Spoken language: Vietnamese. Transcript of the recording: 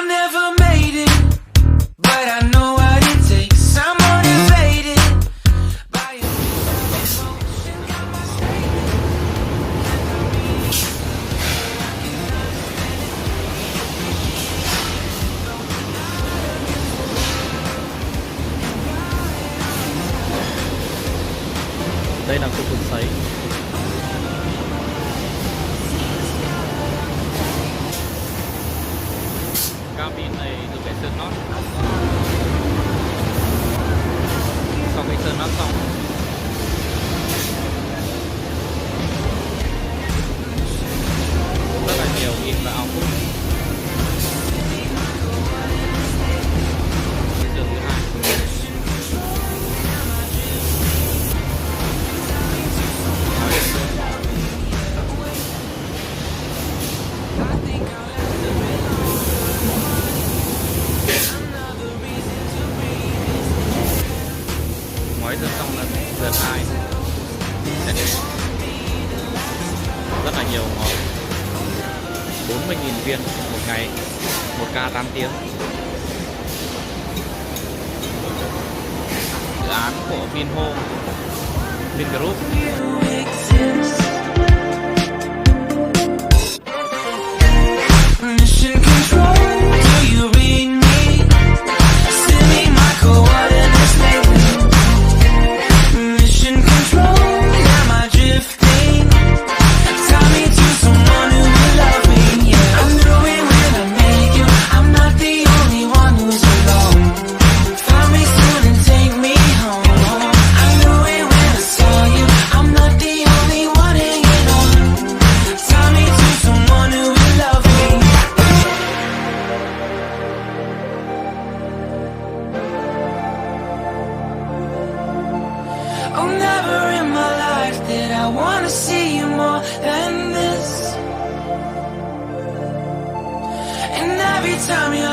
I never made it, but I know what it takes. I'm motivated by emotion. Got my đây là khu vực sấy. Cabin này được cái sơn nót. Sau cái sơn nót xong rất là nhiều in và output. Giường thứ hai. Ngói dần xong là dần 2. Rất là nhiều ngói. 40.000 viên một ngày, 1 ca 8 tiếng. Dự án của Vinhome, Vingroup. mission control. Do you read me? Send me my coordinates lately. Mission control. Am I drifting? Tie me to someone who will love me. Yeah, I'm doing when I make you. I'm not the only one who's alone. Find me soon and take me home. I knew it when I saw you. I'm not the only one hanging on. Tie me to someone who will love me. Oh, never in my life did I want to see you more than this. And every time you